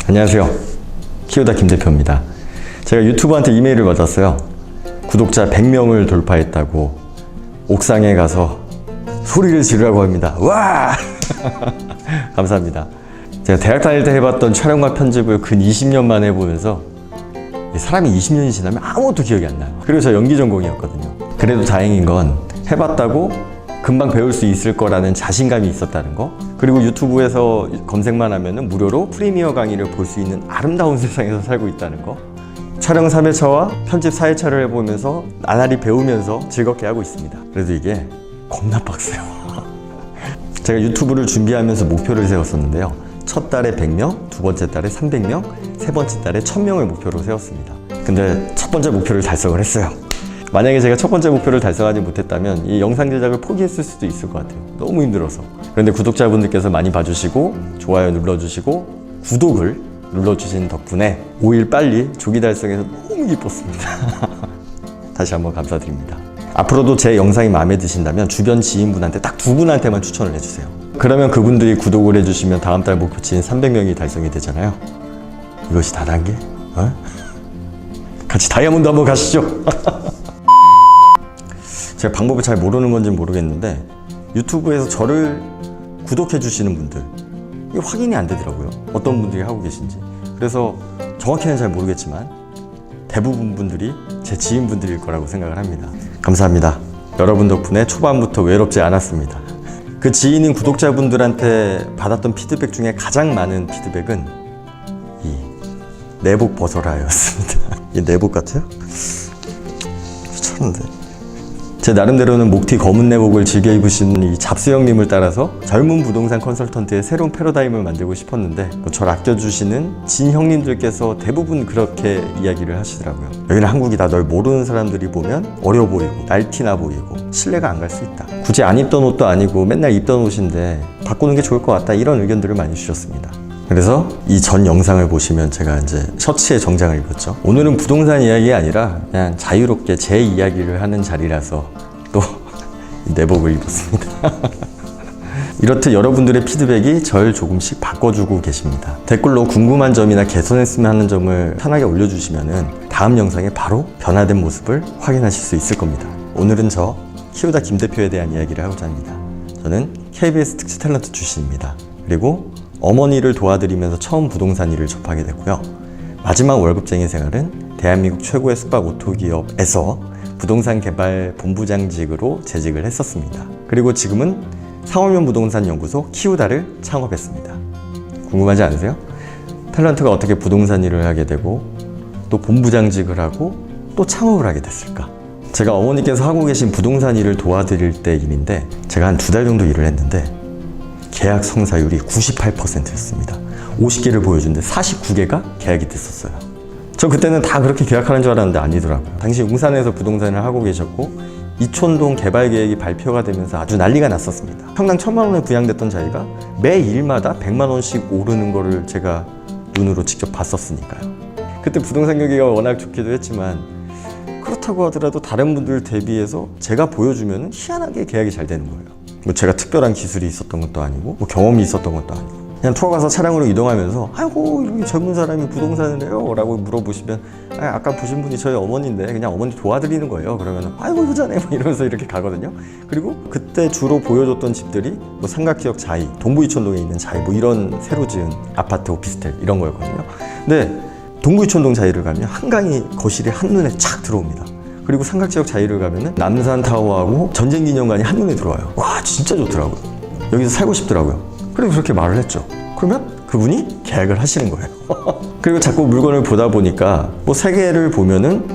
안녕하세요. 키우다 김대표입니다. 제가 유튜브한테 이메일을 받았어요. 구독자 100명을 돌파했다고 옥상에 가서 소리를 지르라고 합니다. 와! 감사합니다. 제가 대학 다닐 때 해봤던 촬영과 편집을 근 20년 만에 해보면서 사람이 20년이 지나면 아무것도 기억이 안 나요. 그리고 저 연기 전공이었거든요. 그래도 다행인 건 해봤다고 금방 배울 수 있을 거라는 자신감이 있었다는 거, 그리고 유튜브에서 검색만 하면 무료로 프리미어 강의를 볼 수 있는 아름다운 세상에서 살고 있다는 거, 촬영 3회차와 편집 4회차를 해보면서 나날이 배우면서 즐겁게 하고 있습니다. 그래도 이게 겁나 빡세요. 제가 유튜브를 준비하면서 목표를 세웠었는데요. 첫 달에 100명, 두 번째 달에 300명, 세 번째 달에 1000명을 목표로 세웠습니다. 근데 첫 번째 목표를 달성을 했어요. 만약에 제가 첫 번째 목표를 달성하지 못했다면 이 영상 제작을 포기했을 수도 있을 것 같아요. 너무 힘들어서. 그런데 구독자분들께서 많이 봐주시고 좋아요 눌러주시고 구독을 눌러주신 덕분에 5일 빨리 조기 달성해서 너무 기뻤습니다. 다시 한번 감사드립니다. 앞으로도 제 영상이 마음에 드신다면 주변 지인분한테 딱 2분한테만 추천을 해주세요. 그러면 그분들이 구독을 해주시면 다음 달 목표치인 300명이 달성이 되잖아요. 이것이 다단계? 같이 다이아몬드 한번 가시죠. 제가 방법을 잘 모르는 건지 모르겠는데 유튜브에서 저를 구독해 주시는 분들 이게 확인이 안 되더라고요. 어떤 분들이 하고 계신지. 그래서 정확히는 잘 모르겠지만 대부분 분들이 제 지인분들일 거라고 생각을 합니다. 감사합니다. 여러분 덕분에 초반부터 외롭지 않았습니다. 그 지인인 구독자분들한테 받았던 피드백 중에 가장 많은 피드백은 이 내복 벗어라였습니다. 이 내복 같아요? 미쳤는데. 제 나름대로는 목티 검은 내복을 즐겨 입으시는 이 잡스 형님을 따라서 젊은 부동산 컨설턴트의 새로운 패러다임을 만들고 싶었는데 저를 아껴주시는 진 형님들께서 대부분 그렇게 이야기를 하시더라고요. 여기는 한국이다. 널 모르는 사람들이 보면 어려 보이고 날티나 보이고 신뢰가 안 갈 수 있다. 굳이 안 입던 옷도 아니고 맨날 입던 옷인데 바꾸는 게 좋을 것 같다. 이런 의견들을 많이 주셨습니다. 그래서 이 전 영상을 보시면 제가 이제 셔츠에 정장을 입었죠. 오늘은 부동산 이야기가 아니라 그냥 자유롭게 제 이야기를 하는 자리라서 또 내복을 입었습니다. 이렇듯 여러분들의 피드백이 절 조금씩 바꿔주고 계십니다. 댓글로 궁금한 점이나 개선했으면 하는 점을 편하게 올려주시면 다음 영상에 바로 변화된 모습을 확인하실 수 있을 겁니다. 오늘은 저 키우다 김대표에 대한 이야기를 하고자 합니다. 저는 KBS 특수 탤런트 출신입니다. 그리고 어머니를 도와드리면서 처음 부동산 일을 접하게 됐고요. 마지막 월급쟁이 생활은 대한민국 최고의 숙박 오토기업에서 부동산 개발 본부장직으로 재직을 했었습니다. 그리고 지금은 상월면 부동산 연구소 키우다를 창업했습니다. 궁금하지 않으세요? 탤런트가 어떻게 부동산 일을 하게 되고 또 본부장직을 하고 또 창업을 하게 됐을까? 제가 어머니께서 하고 계신 부동산 일을 도와드릴 때 일인데 제가 한 2달 정도 일을 했는데 계약 성사율이 98%였습니다. 50개를 보여주는데 49개가 계약이 됐었어요. 저 그때는 다 그렇게 계약하는 줄 알았는데 아니더라고요. 당시 웅산에서 부동산을 하고 계셨고 이촌동 개발 계획이 발표가 되면서 아주 난리가 났었습니다. 평당 1000만 원에 분양됐던 자리가 매 일마다 100만 원씩 오르는 거를 제가 눈으로 직접 봤었으니까요. 그때 부동산 경기가 워낙 좋기도 했지만 그렇다고 하더라도 다른 분들 대비해서 제가 보여주면 희한하게 계약이 잘 되는 거예요. 뭐 제가 특별한 기술이 있었던 것도 아니고 뭐 경험이 있었던 것도 아니고 그냥 투어 가서 차량으로 이동하면서 아이고 이렇게 젊은 사람이 부동산을 해요? 라고 물어보시면 아까 보신 분이 저희 어머니인데 그냥 어머니 도와드리는 거예요. 그러면 아이고 효자네 뭐 이러면서 이렇게 가거든요. 그리고 그때 주로 보여줬던 집들이 뭐 삼각지역 자이, 동부이촌동에 있는 자이 뭐 이런 새로 지은 아파트 오피스텔 이런 거였거든요. 근데 동부이촌동 자이를 가면 한강이 거실에 한눈에 착 들어옵니다. 그리고 삼각지역 자이를 가면은 남산타워하고 전쟁기념관이 한눈에 들어와요. 와 진짜 좋더라고요. 여기서 살고 싶더라고요. 그래서 그렇게 말을 했죠. 그러면 그분이 계약을 하시는 거예요. 그리고 자꾸 물건을 보다 보니까 뭐 세 개를 보면은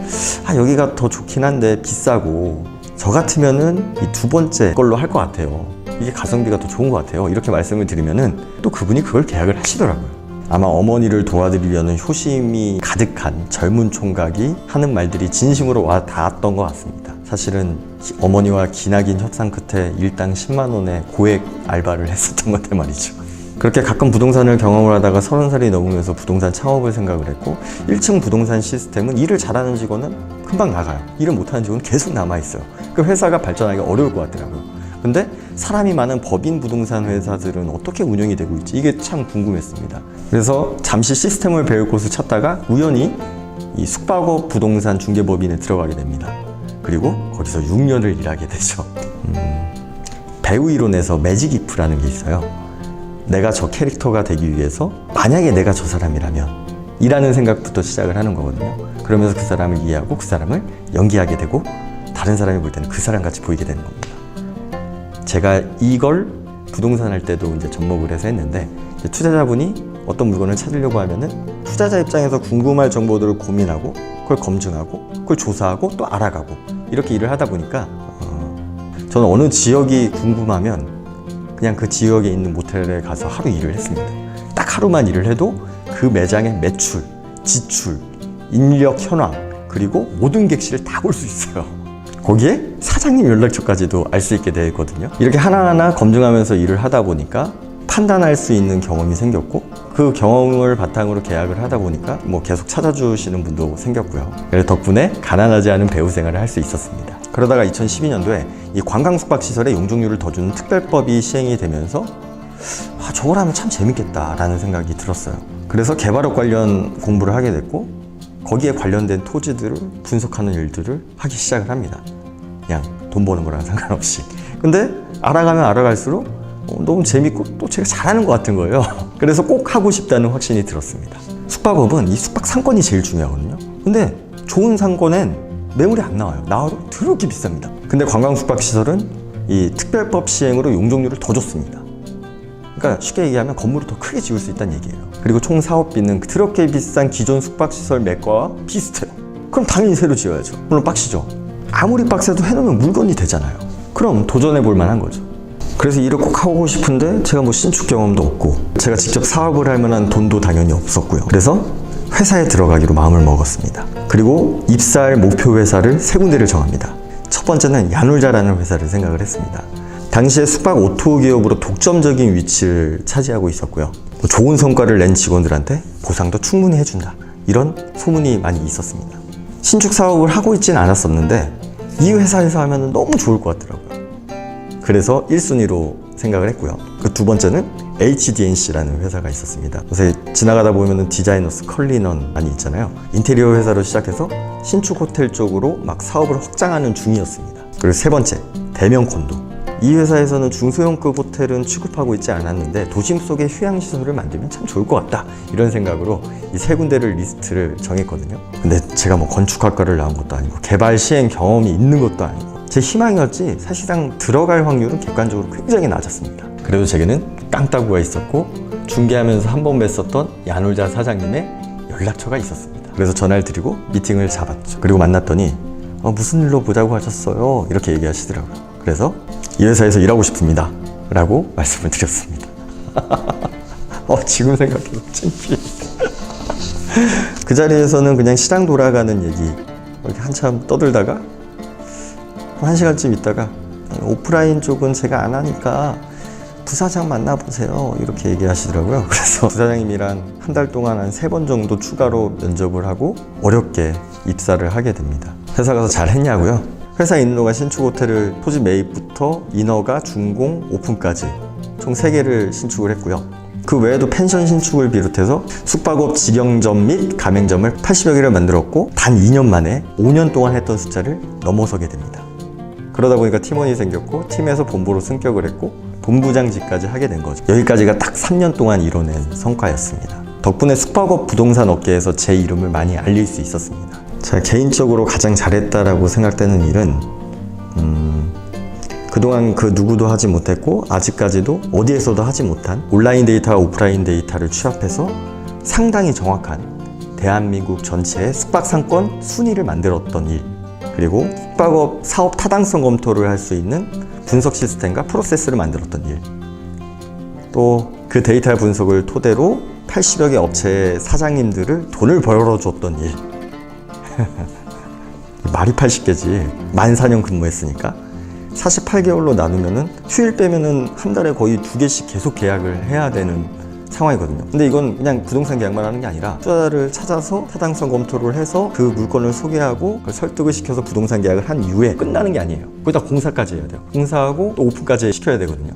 여기가 더 좋긴 한데 비싸고 저 같으면은 이 두 번째 걸로 할 것 같아요. 이게 가성비가 더 좋은 것 같아요. 이렇게 말씀을 드리면은 또 그분이 그걸 계약을 하시더라고요. 아마 어머니를 도와드리려는 효심이 가득한 젊은 총각이 하는 말들이 진심으로 와 닿았던 것 같습니다. 사실은 어머니와 기나긴 협상 끝에 일당 10만 원의 고액 알바를 했었던 건데 말이죠. 그렇게 가끔 부동산을 경험을 하다가 30살이 넘으면서 부동산 창업을 생각을 했고 1층 부동산 시스템은 일을 잘하는 직원은 금방 나가요. 일을 못하는 직원은 계속 남아있어요. 그 회사가 발전하기 어려울 것 같더라고요. 근데 사람이 많은 법인 부동산 회사들은 어떻게 운영이 되고 있지? 이게 참 궁금했습니다. 그래서 잠시 시스템을 배울 곳을 찾다가 우연히 이 숙박업 부동산 중개법인에 들어가게 됩니다. 그리고 거기서 6년을 일하게 되죠. 배우 이론에서 매직 이프라는 게 있어요. 내가 저 캐릭터가 되기 위해서 만약에 내가 저 사람이라면 이라는 생각부터 시작을 하는 거거든요. 그러면서 그 사람을 이해하고 그 사람을 연기하게 되고 다른 사람이 볼 때는 그 사람 같이 보이게 되는 겁니다. 제가 이걸 부동산 할 때도 이제 접목을 해서 했는데, 투자자분이 어떤 물건을 찾으려고 하면은 투자자 입장에서 궁금할 정보들을 고민하고 그걸 검증하고 그걸 조사하고 또 알아가고 이렇게 일을 하다 보니까 저는 어느 지역이 궁금하면 그냥 그 지역에 있는 모텔에 가서 하루 일을 했습니다. 딱 하루만 일을 해도 그 매장의 매출, 지출, 인력 현황 그리고 모든 객실을 다 볼 수 있어요. 거기에 사장님 연락처까지도 알 수 있게 되거든요. 이렇게 하나하나 검증하면서 일을 하다 보니까 판단할 수 있는 경험이 생겼고, 그 경험을 바탕으로 계약을 하다 보니까 뭐 계속 찾아주시는 분도 생겼고요. 그래서 덕분에 가난하지 않은 배우 생활을 할 수 있었습니다. 그러다가 2012년도에 이 관광숙박시설에 용적률을 더 주는 특별법이 시행이 되면서 저걸 하면 참 재밌겠다라는 생각이 들었어요. 그래서 개발업 관련 공부를 하게 됐고, 거기에 관련된 토지들을 분석하는 일들을 하기 시작을 합니다. 그냥 돈 버는 거랑 상관없이. 근데 알아가면 알아갈수록 너무 재밌고 또 제가 잘하는 것 같은 거예요. 그래서 꼭 하고 싶다는 확신이 들었습니다. 숙박업은 이 숙박 상권이 제일 중요하거든요. 근데 좋은 상권엔 매물이 안 나와요. 나와도 더럽게 비쌉니다. 근데 관광숙박시설은 이 특별법 시행으로 용적률을 더 줬습니다. 그러니까 쉽게 얘기하면 건물을 더 크게 지을 수 있다는 얘기예요. 그리고 총 사업비는 더럽게 비싼 기존 숙박시설 매가와 비슷해요. 그럼 당연히 새로 지어야죠. 물론 빡시죠. 아무리 빡세도 해놓으면 물건이 되잖아요. 그럼 도전해 볼 만한 거죠. 그래서 일을 꼭 하고 싶은데 제가 뭐 신축 경험도 없고 제가 직접 사업을 할 만한 돈도 당연히 없었고요. 그래서 회사에 들어가기로 마음을 먹었습니다. 그리고 입사할 목표 회사를 세 군데를 정합니다. 첫 번째는 야놀자라는 회사를 생각을 했습니다. 당시에 숙박 오토 기업으로 독점적인 위치를 차지하고 있었고요. 좋은 성과를 낸 직원들한테 보상도 충분히 해준다. 이런 소문이 많이 있었습니다. 신축 사업을 하고 있진 않았었는데 이 회사에서 하면 너무 좋을 것 같더라고요. 그래서 1순위로 생각을 했고요. 그 두 번째는 HDNC라는 회사가 있었습니다. 요새 지나가다 보면 디자이너스 컬리넌 많이 있잖아요. 인테리어 회사로 시작해서 신축 호텔 쪽으로 막 사업을 확장하는 중이었습니다. 그리고 세 번째, 대명 콘도. 이 회사에서는 중소형급 호텔은 취급하고 있지 않았는데 도심 속에 휴양시설을 만들면 참 좋을 것 같다, 이런 생각으로 이 세 군데를 리스트를 정했거든요. 근데 제가 뭐 건축학과를 나온 것도 아니고 개발 시행 경험이 있는 것도 아니고 제 희망이었지 사실상 들어갈 확률은 객관적으로 굉장히 낮았습니다. 그래도 제게는 깡따구가 있었고 중개하면서 한 번 뵀었던 야놀자 사장님의 연락처가 있었습니다. 그래서 전화를 드리고 미팅을 잡았죠. 그리고 만났더니 무슨 일로 보자고 하셨어요? 이렇게 얘기하시더라고요. 그래서 이 회사에서 일하고 싶습니다 라고 말씀을 드렸습니다. 지금 생각해도 창피해. 그 자리에서는 그냥 시장 돌아가는 얘기 이렇게 한참 떠들다가 한 시간쯤 있다가 오프라인 쪽은 제가 안 하니까 부사장 만나보세요 이렇게 얘기하시더라고요. 그래서 부사장님이랑 한 달 동안 한 3번 정도 추가로 면접을 하고 어렵게 입사를 하게 됩니다. 회사 가서 잘 했냐고요? 회사 인로가 신축 호텔을 토지 매입부터 인허가, 준공, 오픈까지 총 3개를 신축을 했고요. 그 외에도 펜션 신축을 비롯해서 숙박업 직영점 및 가맹점을 80여 개를 만들었고 단 2년 만에 5년 동안 했던 숫자를 넘어서게 됩니다. 그러다 보니까 팀원이 생겼고 팀에서 본부로 승격을 했고 본부장직까지 하게 된 거죠. 여기까지가 딱 3년 동안 이뤄낸 성과였습니다. 덕분에 숙박업 부동산 업계에서 제 이름을 많이 알릴 수 있었습니다. 제가 개인적으로 가장 잘했다라고 생각되는 일은 그동안 그 누구도 하지 못했고 아직까지도 어디에서도 하지 못한 온라인 데이터와 오프라인 데이터를 취합해서 상당히 정확한 대한민국 전체의 숙박 상권 순위를 만들었던 일, 그리고 숙박업 사업 타당성 검토를 할 수 있는 분석 시스템과 프로세스를 만들었던 일, 또 그 데이터 분석을 토대로 80여 개 업체의 사장님들을 돈을 벌어줬던 일. 말이 80개지. 14년 근무했으니까 48개월로 나누면은 휴일 빼면은 한 달에 거의 2개씩 계속 계약을 해야 되는 상황이거든요. 근데 이건 그냥 부동산 계약만 하는 게 아니라 투자자를 찾아서 타당성 검토를 해서 그 물건을 소개하고 그걸 설득을 시켜서 부동산 계약을 한 이후에 끝나는 게 아니에요. 거기다 공사까지 해야 돼요. 공사하고 또 오픈까지 시켜야 되거든요.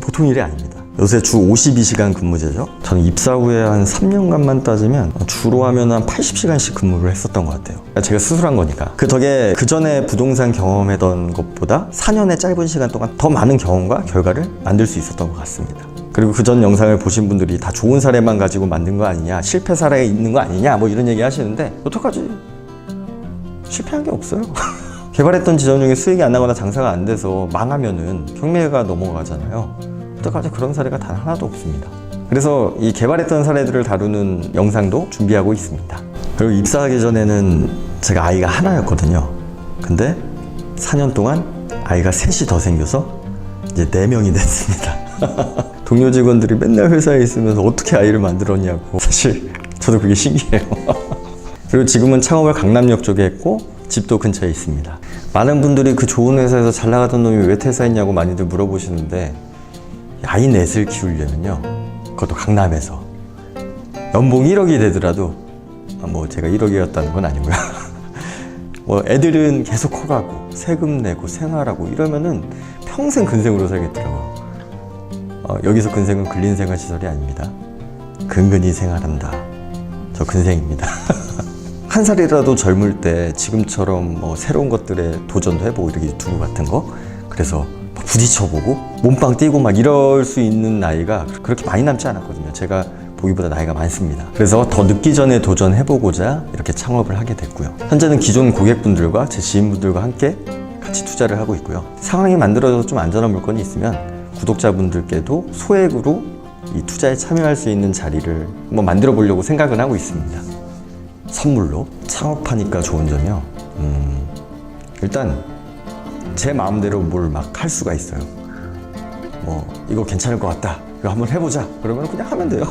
보통 일이 아닙니다. 요새 주 52시간 근무제죠. 저는 입사 후에 한 3년간만 따지면 주로 하면 한 80시간씩 근무를 했었던 것 같아요. 제가 스스로 한 거니까. 그 덕에 그 전에 부동산 경험했던 것보다 4년의 짧은 시간 동안 더 많은 경험과 결과를 만들 수 있었던 것 같습니다. 그리고 그 전 영상을 보신 분들이 다 좋은 사례만 가지고 만든 거 아니냐, 실패 사례가 있는 거 아니냐, 뭐 이런 얘기 하시는데 어떡하지? 실패한 게 없어요. 개발했던 지점 중에 수익이 안 나거나 장사가 안 돼서 망하면은 경매가 넘어가잖아요. 어떡하지? 그런 사례가 단 하나도 없습니다. 그래서 이 개발했던 사례들을 다루는 영상도 준비하고 있습니다. 그리고 입사하기 전에는 제가 아이가 하나였거든요. 근데 4년 동안 아이가 셋이 더 생겨서 이제 4명이 됐습니다. 동료 직원들이 맨날 회사에 있으면서 어떻게 아이를 만들었냐고. 사실 저도 그게 신기해요. 그리고 지금은 창업을 강남역 쪽에 했고 집도 근처에 있습니다. 많은 분들이 그 좋은 회사에서 잘 나가던 놈이 왜 퇴사했냐고 많이들 물어보시는데 아이 넷을 키우려면요, 그것도 강남에서 연봉 1억이 되더라도 뭐 제가 1억이었다는 건 아니고요. 뭐 애들은 계속 커가고 세금 내고 생활하고 이러면은 평생 근생으로 살겠더라고요. 여기서 근생은 근린생활시설이 아닙니다. 근근히 생활한다. 저 근생입니다. 한 살이라도 젊을 때 지금처럼 뭐 새로운 것들에 도전도 해보고 이렇게 유튜브 같은 거, 그래서 부딪혀보고 몸빵 뛰고 막 이럴 수 있는 나이가 그렇게 많이 남지 않았거든요. 제가 보기보다 나이가 많습니다. 그래서 더 늦기 전에 도전해보고자 이렇게 창업을 하게 됐고요. 현재는 기존 고객분들과 제 지인분들과 함께 같이 투자를 하고 있고요. 상황이 만들어져서 좀 안전한 물건이 있으면 구독자분들께도 소액으로 이 투자에 참여할 수 있는 자리를 한번 만들어 보려고 생각은 하고 있습니다. 선물로. 창업하니까 좋은 점이요. 일단 제 마음대로 뭘 막 할 수가 있어요. 뭐 이거 괜찮을 것 같다, 이거 한번 해보자, 그러면 그냥 하면 돼요.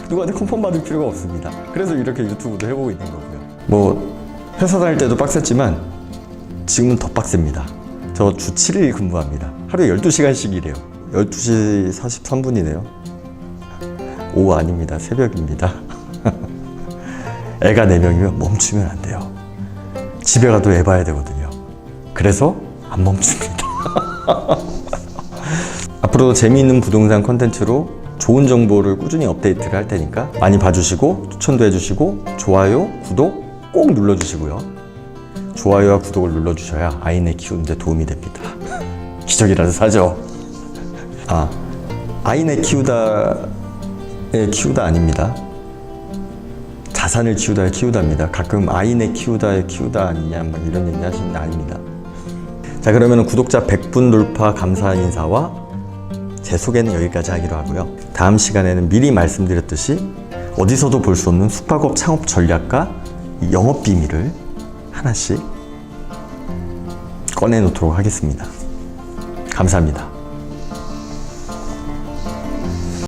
누구한테 컨펌 받을 필요가 없습니다. 그래서 이렇게 유튜브도 해보고 있는 거고요. 뭐 회사 다닐 때도 빡셌지만 지금은 더 빡셉니다. 저 주 7일 근무합니다. 하루에 12시간씩 일해요. 12시 43분이네요 오후 아닙니다. 새벽입니다. 애가 4명이면 멈추면 안 돼요. 집에 가도 애 봐야 되거든요. 그래서 안 멈춥니다. 앞으로도 재미있는 부동산 콘텐츠로 좋은 정보를 꾸준히 업데이트를 할 테니까 많이 봐주시고 추천도 해주시고 좋아요, 구독 꼭 눌러주시고요. 좋아요와 구독을 눌러주셔야 아이네 키우는데 도움이 됩니다. 기적이라도 사죠. 아이네 키우다의 키우다 아닙니다. 자산을 키우다의 키우다입니다. 가끔 아이네 키우다의 키우다 아니냐 막 이런 얘기 하시는데 아닙니다. 자, 그러면 구독자 100분 돌파 감사 인사와 제 소개는 여기까지 하기로 하고요. 다음 시간에는 미리 말씀드렸듯이 어디서도 볼 수 없는 숙박업 창업 전략과 영업 비밀을 하나씩 꺼내놓도록 하겠습니다. 감사합니다.